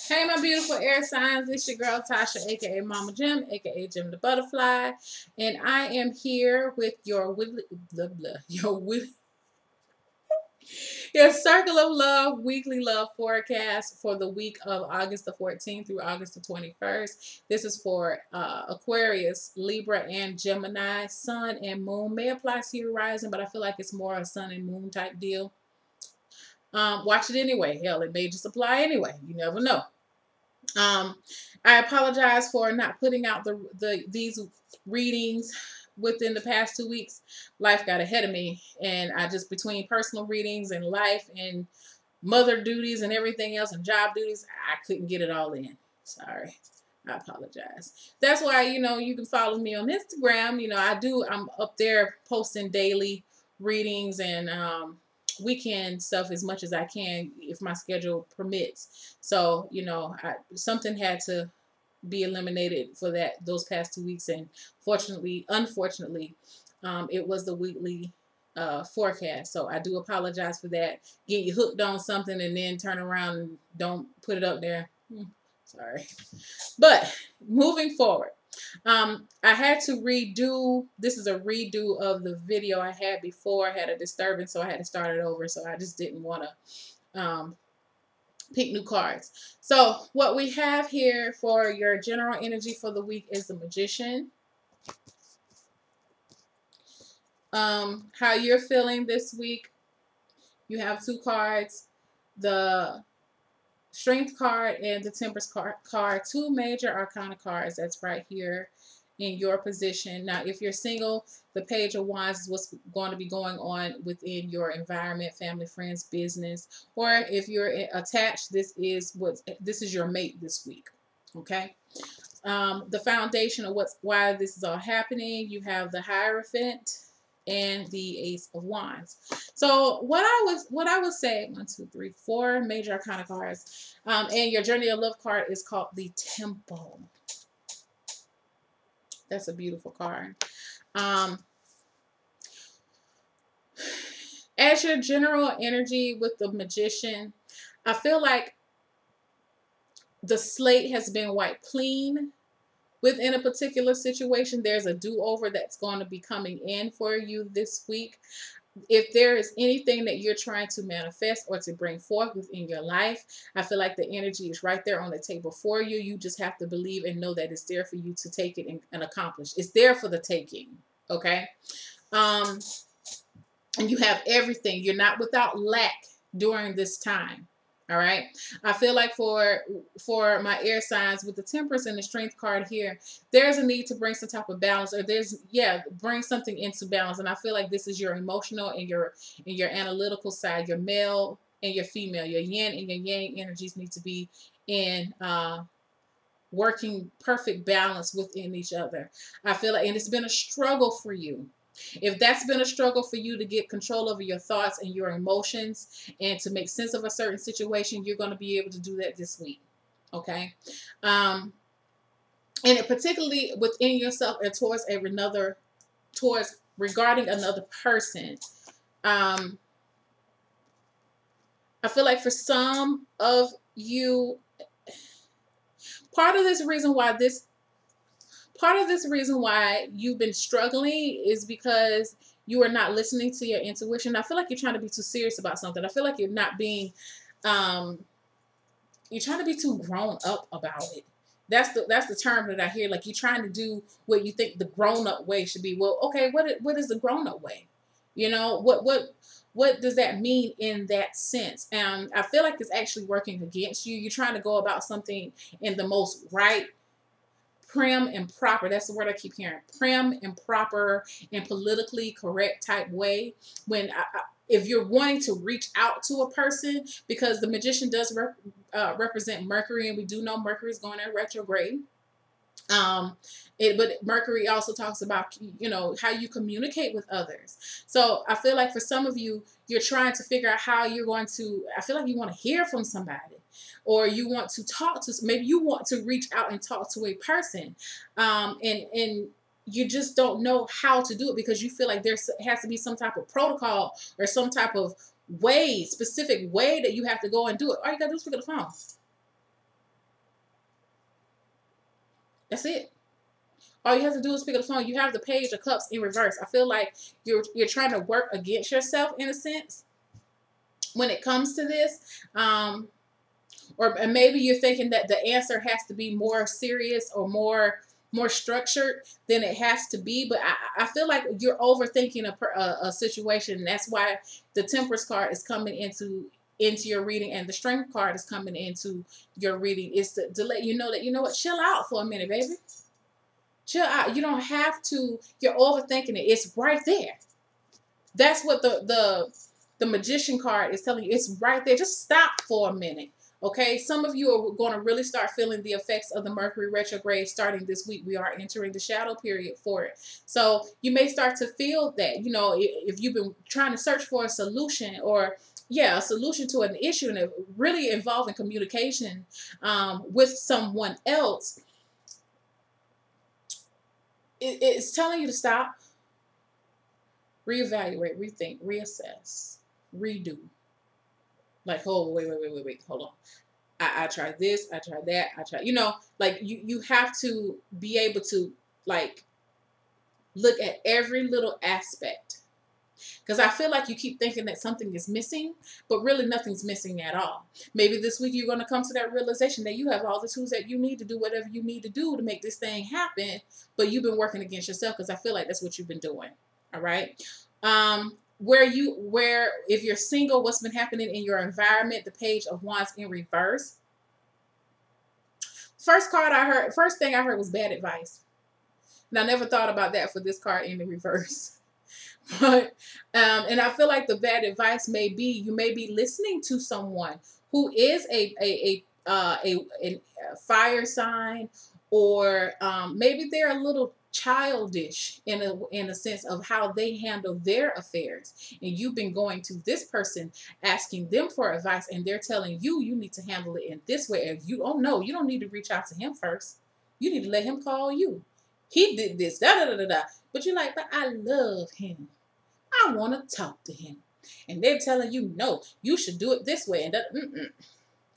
Hey, my beautiful air signs. It's your girl Tasha, aka Mama Jim, aka Jim the Butterfly, and I am here with your your Circle of Love weekly love forecast for the week of August the 14th through August the 21st. This is for Aquarius, Libra, and Gemini. Sun and Moon may apply to your rising, but I feel like it's more a Sun and Moon type deal. Watch it anyway. Hell, it may just apply anyway. You never know. I apologize for not putting out these readings within the past 2 weeks. Life got ahead of me, and I just, between personal readings and life and mother duties and everything else and job duties, I couldn't get it all in. Sorry. I apologize. That's why, you can follow me on Instagram. I'm up there posting daily readings and weekend stuff as much as I can if my schedule permits. So, something had to be eliminated for those past 2 weeks, and unfortunately, it was the weekly forecast. So I do apologize for that. Get you hooked on something and then turn around and don't put it up there. Sorry. But moving forward, I had to redo. This is a redo of the video I had before. I had a disturbance, so I had to start it over. So I just didn't want to pick new cards. So what we have here for your general energy for the week is the Magician. How you're feeling this week, you have two cards, the Strength card and the Temperance card, two major arcana cards that's right here in your position. Now, if you're single, the Page of Wands is what's going to be going on within your environment, family, friends, business. Or if you're attached, this is your mate this week. Okay. The foundation of why this is all happening, you have the Hierophant and the Ace of Wands. So what I would say, 1, 2, 3, 4 major arcana cards, and your Journey of Love card is called the Temple. That's a beautiful card. As your general energy with the Magician, I feel like the slate has been wiped clean. Within a particular situation, there's a do-over that's going to be coming in for you this week. If there is anything that you're trying to manifest or to bring forth within your life, I feel like the energy is right there on the table for you. You just have to believe and know that it's there for you to take it and accomplish. It's there for the taking, okay? And you have everything. You're not without lack during this time. All right. I feel like for my air signs with the Temperance and the Strength card here, there's a need to bring some type of balance, or bring something into balance. And I feel like this is your emotional and your analytical side, your male and your female, your yin and your yang energies need to be in working perfect balance within each other. I feel like, and it's been a struggle for you. If that's been a struggle for you to get control over your thoughts and your emotions and to make sense of a certain situation, you're going to be able to do that this week. Okay. And it particularly within yourself and regarding another person. I feel like for some of you, part of this reason why you've been struggling is because you are not listening to your intuition. I feel like you're trying to be too serious about something. I feel like you're not being, you're trying to be too grown up about it. That's the term that I hear. Like, you're trying to do what you think the grown up way should be. Well, okay, what is the grown up way? What does that mean in that sense? And I feel like it's actually working against you. You're trying to go about something in the most right, prim and proper. That's the word I keep hearing. Prim and proper and politically correct type way. When if you're wanting to reach out to a person, because the Magician does represent Mercury, and we do know Mercury is going in retrograde. But Mercury also talks about, how you communicate with others. So I feel like for some of you, you're trying to figure out how you're going to, I feel like you want to hear from somebody, or you want to talk to, maybe you want to reach out and talk to a person. And you just don't know how to do it because you feel like there has to be some type of protocol or some type of specific way that you have to go and do it. All you got to do is pick up the phone. That's it. All you have to do is pick up the phone. You have the Page of Cups in reverse. I feel like you're trying to work against yourself in a sense when it comes to this. Or maybe you're thinking that the answer has to be more serious or more structured than it has to be. But I feel like you're overthinking a situation. And that's why the Temperance card is coming into your reading, and the Strength card is coming into your reading. Is to let you know that, you know what, chill out for a minute, baby. Chill out. You don't have to. You're overthinking it. It's right there. That's what the Magician card is telling you. It's right there. Just stop for a minute. Okay, some of you are going to really start feeling the effects of the Mercury retrograde starting this week. We are entering the shadow period for it. So you may start to feel that, you know, if you've been trying to search for a solution, or a solution to an issue, and it really involving communication with someone else, it's telling you to stop, reevaluate, rethink, reassess, redo. Like, oh, wait, hold on. I tried this, I tried that, I tried, like you have to be able to like look at every little aspect. Because I feel like you keep thinking that something is missing, but really nothing's missing at all. Maybe this week you're going to come to that realization that you have all the tools that you need to do whatever you need to do to make this thing happen, but you've been working against yourself, because I feel like that's what you've been doing. All right. Where if you're single, what's been happening in your environment, the Page of Wands in reverse. First thing I heard was bad advice. And I never thought about that for this card in the reverse. But and I feel like the bad advice may be, you may be listening to someone who is a fire sign, or maybe they're a little childish in a sense of how they handle their affairs, and you've been going to this person asking them for advice, and they're telling you need to handle it in this way. If you don't know, you don't need to reach out to him first. You need to let him call you. He did this, da da da da. But you're like, but I love him. I want to talk to him. And they're telling you, no, you should do it this way. And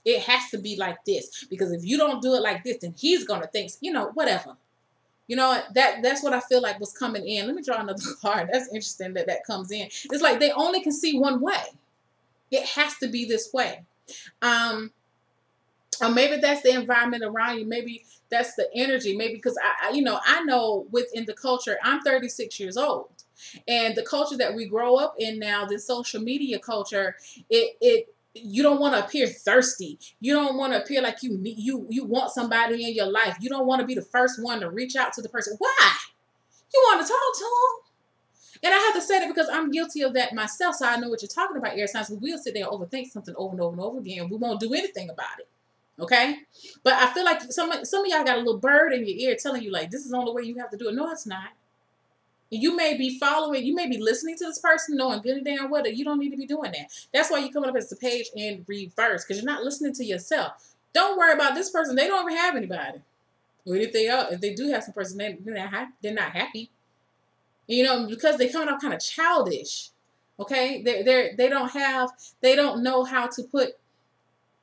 it has to be like this. Because if you don't do it like this, then he's going to think, whatever. That's what I feel like was coming in. Let me draw another card. That's interesting that comes in. It's like they only can see one way. It has to be this way. Or maybe that's the environment around you. Maybe that's the energy. Maybe because I know within the culture, I'm 36 years old. And the culture that we grow up in now, the social media culture, you don't want to appear thirsty. You don't want to appear like you want somebody in your life. You don't want to be the first one to reach out to the person. Why? You want to talk to them. And I have to say that because I'm guilty of that myself, so I know what you're talking about, air signs. We'll sit there and overthink something over and over and over again. We won't do anything about it. Okay? But I feel like some of y'all got a little bird in your ear telling you, like, this is the only way you have to do it. No, it's not. You may be listening to this person, knowing good and damn well that you don't need to be doing that. That's why you're coming up as the Page in reverse, because you're not listening to yourself. Don't worry about this person. They don't even have anybody. Or if they do have some person, they're not happy. Because they're coming up kind of childish. Okay? They don't know how to put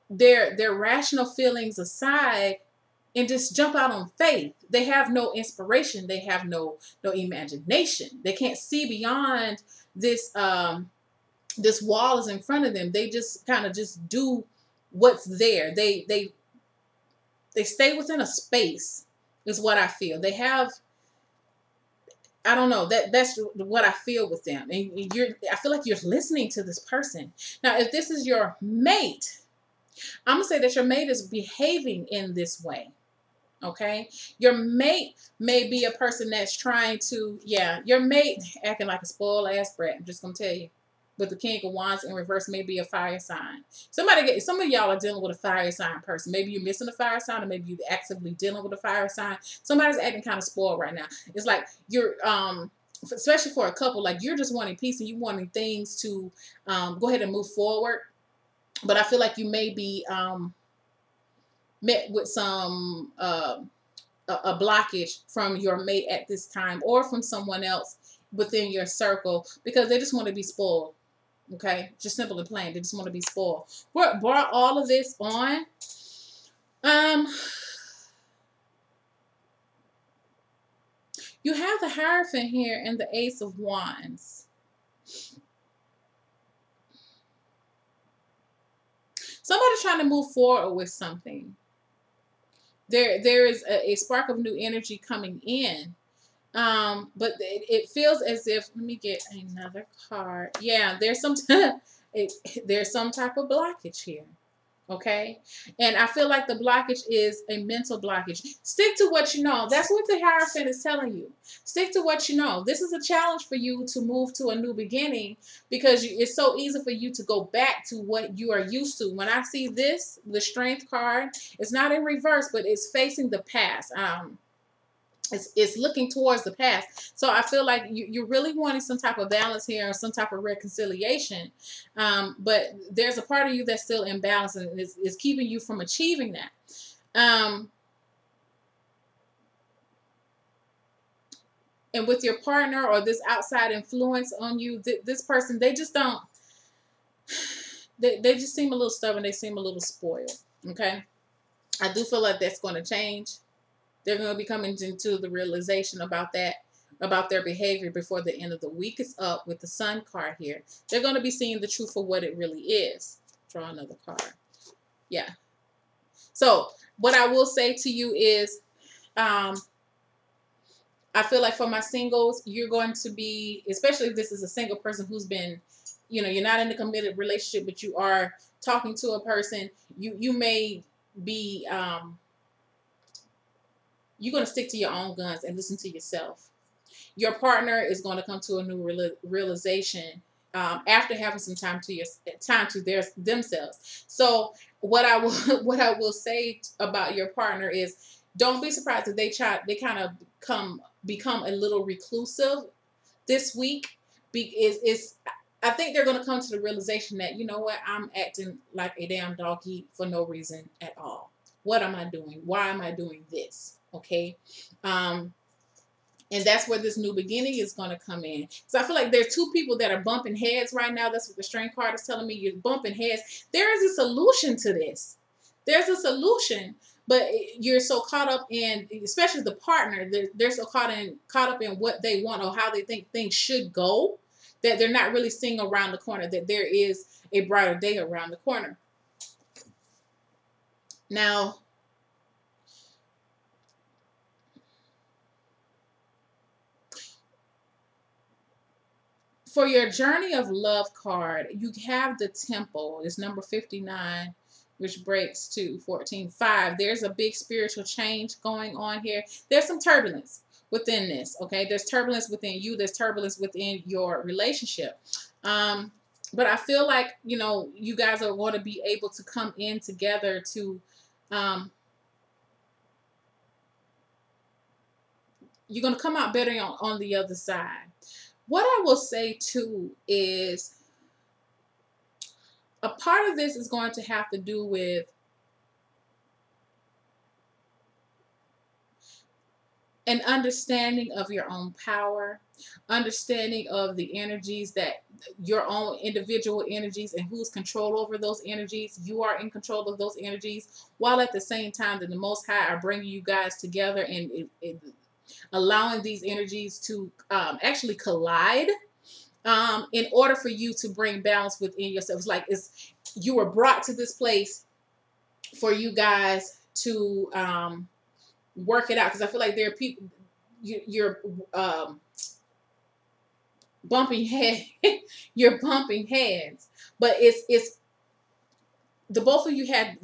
their rational feelings aside and just jump out on faith. They have no inspiration. They have no imagination. They can't see beyond this this wall is in front of them. They just kind of just do what's there. They stay within a space is what I feel. They have, I don't know, that's what I feel with them. And I feel like you're listening to this person. Now, if this is your mate, I'm going to say that your mate is behaving in this way. Okay? Your mate may be a person that's trying to, your mate acting like a spoiled ass brat. I'm just going to tell you. But the King of Wands in reverse may be a fire sign. Some of y'all are dealing with a fire sign person. Maybe you're missing a fire sign, or maybe you're actively dealing with a fire sign. Somebody's acting kind of spoiled right now. It's like you're, especially for a couple, like you're just wanting peace and you wanting things to go ahead and move forward. But I feel like you may be met with some a blockage from your mate at this time, or from someone else within your circle, because they just want to be spoiled. Okay, just simple and plain. They just want to be spoiled. What brought all of this on? You have the Hierophant here and the Ace of Wands. Somebody's trying to move forward with something. There is a spark of new energy coming in. But it feels as if, let me get another card. Yeah, there's some there's some type of blockage here. Okay, and I feel like the blockage is a mental blockage. Stick to what you know. That's what the Hierophant is telling you. Stick to what you know. This is a challenge for you to move to a new beginning, because it's so easy for you to go back to what you are used to. When I see this, the Strength card, it's not in reverse, but it's facing the past. It's looking towards the past. So I feel like you're really wanting some type of balance here, or some type of reconciliation. But there's a part of you that's still imbalanced, and is keeping you from achieving that. And with your partner or this outside influence on you, this person, they just don't, they just seem a little stubborn. They seem a little spoiled. Okay. I do feel like that's going to change. They're going to be coming into the realization about that, about their behavior before the end of the week is up with the Sun card here. They're going to be seeing the truth for what it really is. Draw another card. Yeah. So what I will say to you is, I feel like for my singles, you're going to be, especially if this is a single person who's been, you're not in a committed relationship, but you are talking to a person, you may be, you're going to stick to your own guns and listen to yourself. Your partner is going to come to a new realization after having some time to themselves. So what I will say about your partner is, don't be surprised if they kind of become a little reclusive this week. I think they're going to come to the realization that, you know what, I'm acting like a damn doggy for no reason at all. What am I doing? Why am I doing this? Okay. And that's where this new beginning is going to come in. So I feel like there are two people that are bumping heads right now. That's what the Strength card is telling me. You're bumping heads. There is a solution to this. There's a solution, but you're so caught up in, especially the partner, they're so caught up in what they want or how they think things should go, that they're not really seeing around the corner, that there is a brighter day around the corner. Now, for your Journey of Love card, you have the Temple. It's number 59, which breaks to 14:5. There's a big spiritual change going on here. There's some turbulence within this, okay? There's turbulence within you. There's turbulence within your relationship. But I feel like, you guys are going to be able to come in together to, you're going to come out better on the other side. What I will say too is, a part of this is going to have to do with an understanding of your own power, understanding of the energies, that your own individual energies, and who's control over those energies. You are in control of those energies, while at the same time that the Most High are bringing you guys together and allowing these energies to actually collide in order for you to bring balance within yourself. It's like you were brought to this place for you guys to work it out, because I feel like there are people you're bumping head you're bumping heads, but it's the both of you had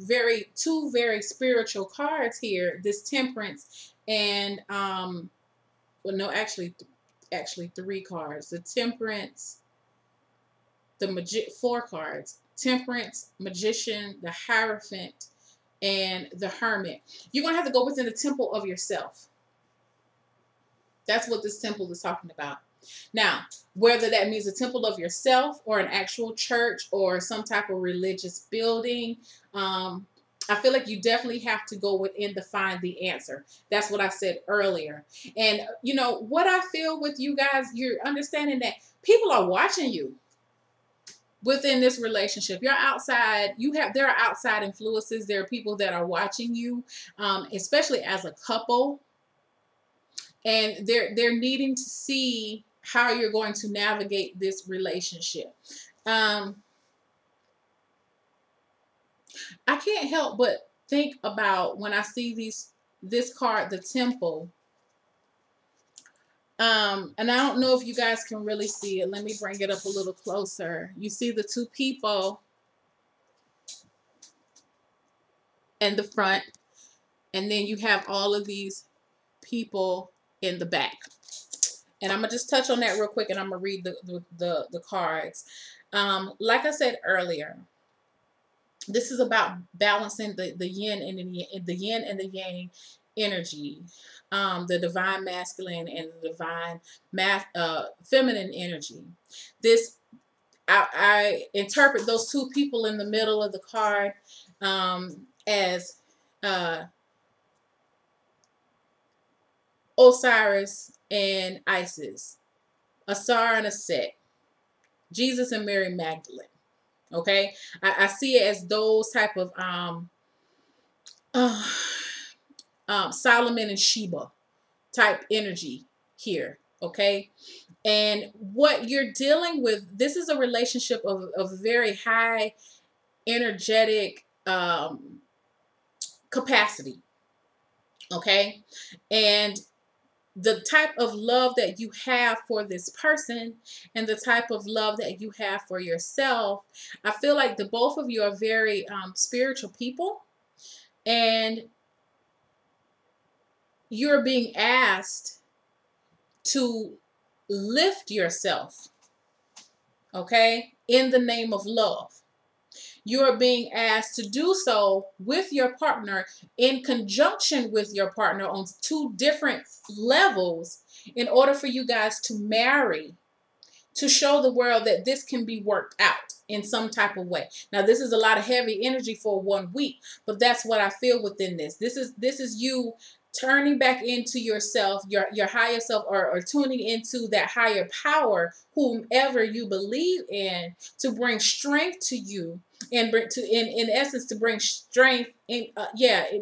two very spiritual cards here, this Temperance and well, no, actually three cards. The Temperance, four cards: Temperance, Magician, the Hierophant, and the Hermit. You're going to have to go within the temple of yourself. That's what this temple is talking about. Now, whether that means a temple of yourself or an actual church or some type of religious building, I feel like you definitely have to go within to find the answer. That's what I said earlier. And what I feel with you guys, you're understanding that people are watching you within this relationship. You're outside. There are outside influences. There are people that are watching you, especially as a couple. and they're needing to see how you're going to navigate this relationship. I can't help but think about when I see this card, the Temple. And I don't know if you guys can really see it. Let me bring it up a little closer. You see the two people in the front, and then you have all of these people in the back. And I'm gonna just touch on that real quick, and I'm gonna read the cards. Like I said earlier, this is about balancing the yin and the yin and the yang energy, the divine masculine and the divine feminine energy. This I interpret those two people in the middle of the card as Osiris and Isis, Asar and Aset, Jesus and Mary Magdalene. Okay, I see it as those type of uh, Solomon and Sheba type energy here. Okay, and what you're dealing with, this is a relationship of very high energetic capacity. Okay, and the type of love that you have for this person and the type of love that you have for yourself, I feel like the both of you are very spiritual people, and you're being asked to lift yourself, okay, in the name of love. You're being asked to do so with your partner, in conjunction with your partner, on two different levels, in order for you guys to marry, to show the world that this can be worked out in some type of way. Now, this is a lot of heavy energy for 1 week, but that's what I feel within this. This is you turning back into yourself, your higher self, or tuning into that higher power, whomever you believe in, to bring strength to you, and bring to in essence to bring strength in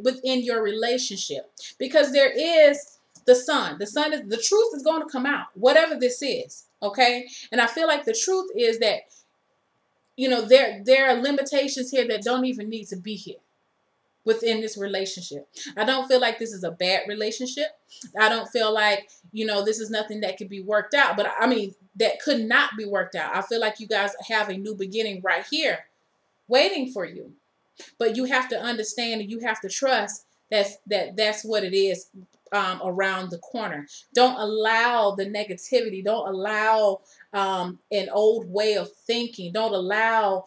within your relationship, because there is the sun. The truth is going to come out, whatever this is. Okay, and I feel like the truth is that, you know, there are limitations here that don't even need to be here within this relationship. I don't feel like this is a bad relationship. I don't feel like, you know, this is nothing that could be worked out. But I mean, that could not be worked out. I feel like you guys have a new beginning right here waiting for you. But you have to understand, and you have to trust that's what it is around the corner. Don't allow the negativity. Don't allow an old way of thinking. Don't allow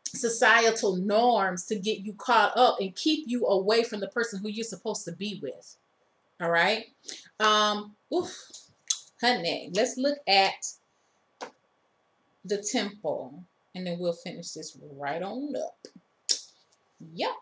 societal norms to get you caught up and keep you away from the person who you're supposed to be with. All right. Honey, let's look at the Temple, and then we'll finish this right on up. Yep.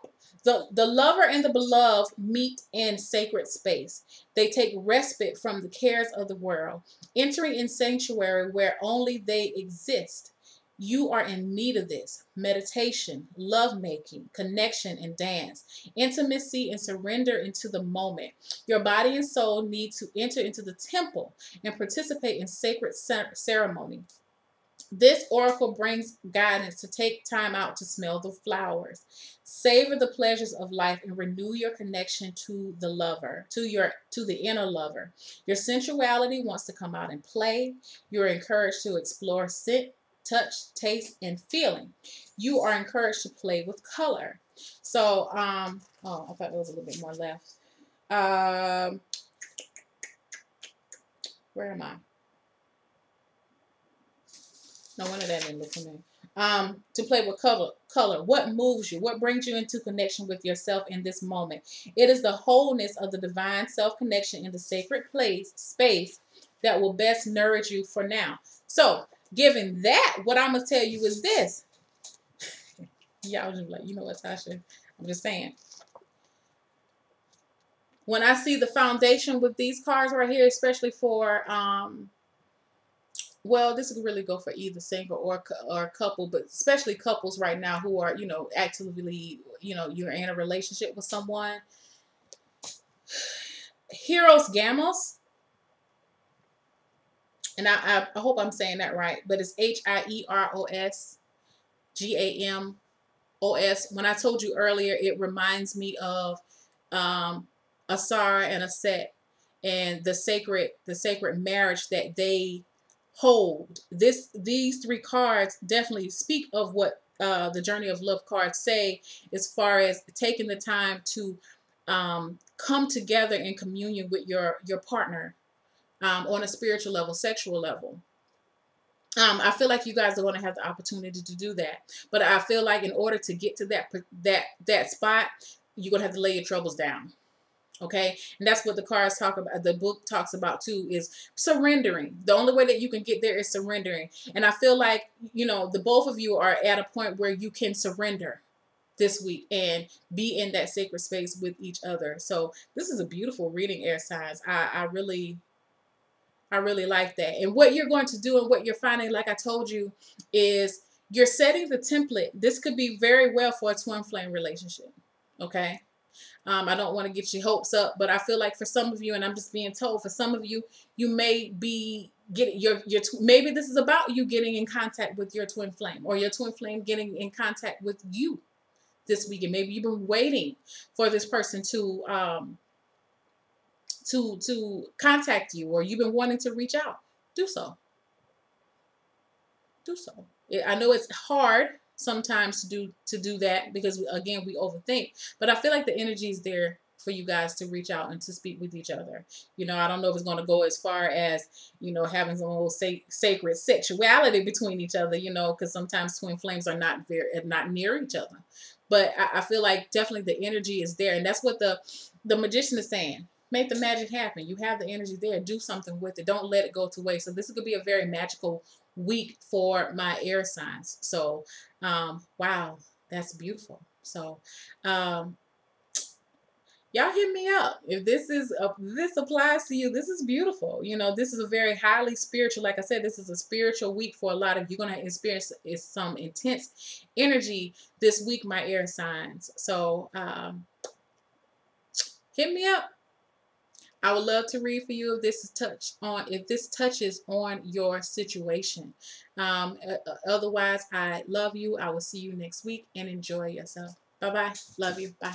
The lover and the beloved meet in sacred space. They take respite from the cares of the world, entering in sanctuary where only they exist. You are in need of this. Meditation, lovemaking, connection, and dance, intimacy, and surrender into the moment. Your body and soul need to enter into the temple and participate in sacred ceremony. This oracle brings guidance to take time out to smell the flowers, savor the pleasures of life, and renew your connection to the lover, to the inner lover. Your sensuality wants to come out and play. You're encouraged to explore scent, touch, taste, and feeling. You are encouraged to play with color. So, I thought there was a little bit more left. Where am I? No wonder that didn't look familiar. To play with color. What moves you? What brings you into connection with yourself in this moment? It is the wholeness of the divine self-connection in the sacred space that will best nourish you for now. So, given that, what I'm going to tell you is this. Y'all just like, you know what, Tasha? I'm just saying. When I see the foundation with these cards right here, especially for well, this could really go for either single or couple, but especially couples right now who are, you know, actively, you know, you're in a relationship with someone. Hieros Gamos, and I hope I'm saying that right, but it's HIEROSGAMOS. When I told you earlier, it reminds me of Asar and Aset and the sacred marriage that they hold. These three cards definitely speak of what the Journey of Love cards say, as far as taking the time to come together in communion with your partner, on a spiritual level, sexual level. I feel like you guys are going to have the opportunity to do that, but I feel like in order to get to that spot, you're going to have to lay your troubles down. Okay, and that's what the cards talk about. The book talks about too, is surrendering. The only way that you can get there is surrendering. And I feel like, the both of you are at a point where you can surrender this week and be in that sacred space with each other. So this is a beautiful reading, air signs. I really like that. And what you're going to do and what you're finding, like I told you, is you're setting the template. This could be very well for a twin flame relationship. Okay. I don't want to get your hopes up, but I feel like for some of you, and I'm just being told, for some of you, you may be getting maybe this is about you getting in contact with your twin flame, or your twin flame getting in contact with you this weekend. Maybe you've been waiting for this person to contact you, or you've been wanting to reach out. Do so. Do so. I know it's hard sometimes to do that, because again, we overthink, but I feel like the energy is there for you guys to reach out and to speak with each other. I don't know if it's going to go as far as having some little sacred sexuality between each other, because sometimes twin flames are not near each other, but I feel like definitely the energy is there, and that's what the magician is saying. Make the magic happen. You have the energy there. Do something with it. Don't let it go to waste. So this is going to be a very magical week for my air signs. So, wow, that's beautiful. So, y'all hit me up if this applies to you. This is beautiful. This is a very highly spiritual. Like I said, this is a spiritual week for a lot of you. You're gonna experience some intense energy this week, my air signs. So, hit me up. I would love to read for you if this touches on your situation. Otherwise, I love you. I will see you next week, and enjoy yourself. Bye bye. Love you. Bye.